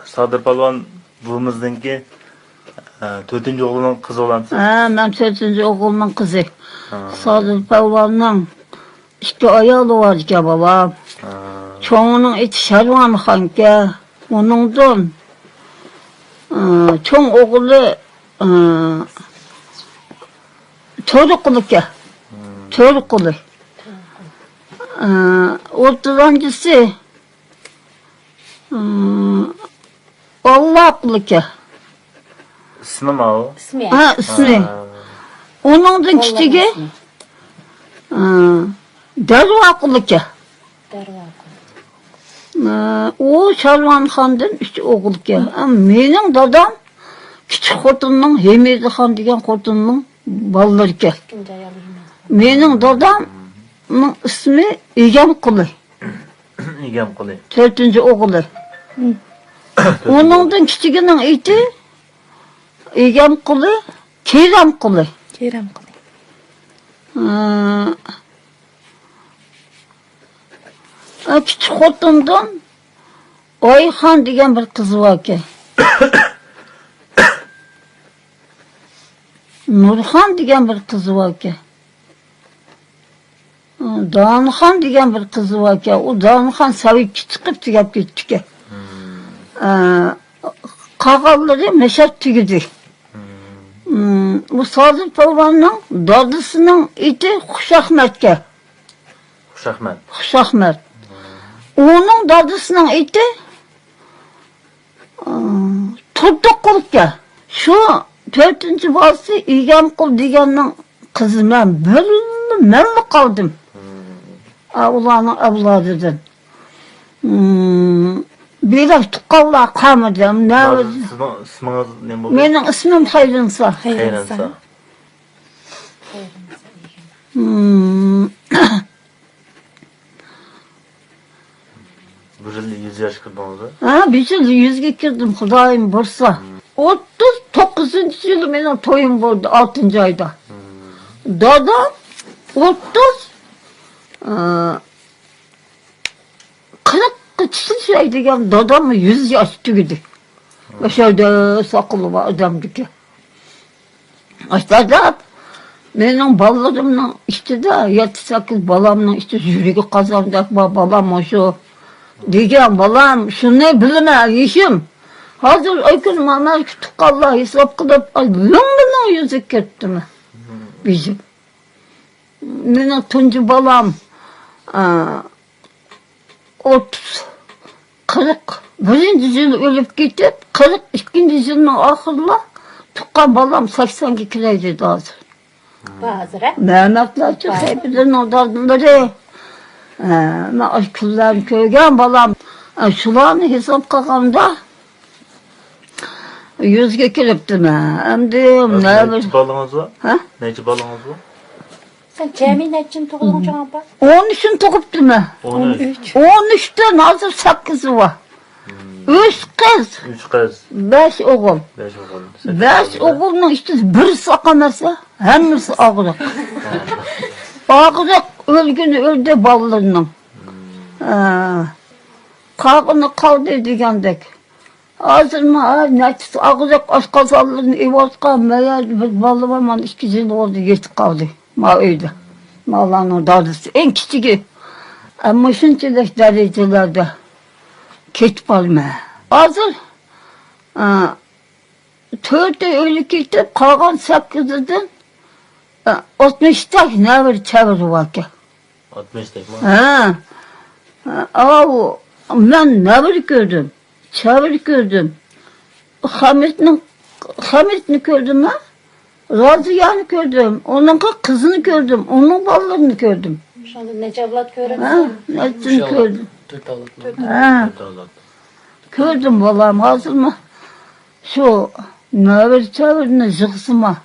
Sadır Palvan buvimizningki 4-o'g'lining qizi bo'lamsiz? Ha, men 4-o'g'limning qizi. Sadır Palvanning 2 ayoli bor ekan bolam. Çoğunun iti Sharvanxonga, onundan çoğun oğlu To'riqulga. To'riqul. O'rtalancısı Allah'lıka. İsmi mi o? İsmi. Ha, ismi. Onundan kichigi Darvaqulga. O Sharvanxondan 3 o'g'ilga. Mening dadam kichik xotinning Hemidaxon degan xotinning bolalariga. Mening dadamning ismi Egamqul. Egamqul. 4-o'g'li. Onundan kichigining iti Egamqul, Keramqul. Keramqul. Kichik xotindan Oyxon degan bir qiz bor ekan. Nurxon degan bir qiz bor ekan. Donixon degan bir qiz bor ekan. U Donixon Sovetga chiqib tugab ketdi ekan. Qog'ollari mashab tugidi. Bu Sadır Palvanning dadasining iti Xushahmadga. Xushahmad. Xushahmad. Onun dadasının iti Turduqulga. Şu 4-cü balası Egamqul deganning qizi men belli qaldim. Ularning avlodidan. Belak tuqqanlar qolmadim. İsmingiz ne bo'ldi? Mening ismim Xayrinsa. Xayrinsa. Bir yıl 100 yaş kirdingizmi? Ha, bir yıl 100'ge kirdim, Xudoyim bo'lsa. 39 yıl mening to'yim bo'ldi 6-oyda. Dadam 40 chiqishay degan dadam 100 yosh tugidi. O'shada soqoli bor odamniki. Ashtada mening bolalarimning ichida 7-8 bolamning ichida yuragi qozondak bor bolam shu degan bolam shuni bilma yeshim. Hozir aykin mana tuqqanlar hisob qilib lumbining yuzi ketdimi? Bizim. Mening tunji bolam 41-yil o'lib ketib, 42-yilning oxirida tuqqan bolam 80 ga kiradi hozir. Hozir. Mehmetlarchi hepsinin dadilari. Men osh kunlarni ko'rgan bolam. Shularni hisob qilganda 100 ga kiribdimi? Endi Necha bolangiz bor? Ha? Necha bolangiz bor? Sen Cemil nechin tug'ilding janob? 13'ün tug'ibdimi? 13. 13'ten hozir 8 var. 3 kız. 3 qiz. 5 o'g'il. 5 o'g'il. 5 o'g'ilning ichida biri saqamasa, hammasi og'riq. Og'riq o'lguni o'ldi bolalarining. Qog'ini qoldi degandek. Hozir nechta og'riq oshqozonlarni evatgan mayad bir bola bor, mana 2 yil bo'ldi yetib qoldi. Ma uyda. Mavlaning dadasi eng kichigi. Ammo shunchalik darajalarda ketib qolma. Hozir 4 o'lib ketib, qolgan 8dan 60 ta navir chavir bor ekan. 60 ta mı? Men navir ko'rdim, chavir ko'rdim. Hamidni ko'rdim ha? Raziyani ko'rdim, onun kızını gördüm, onun balalarını gördüm. Shunda necha avlod ko'ramiz? Ha, nechini ko'rdim. 4 avlod. Ha, ko'rdim bolam, hozirmi? Shu navir chavirni yig'sima.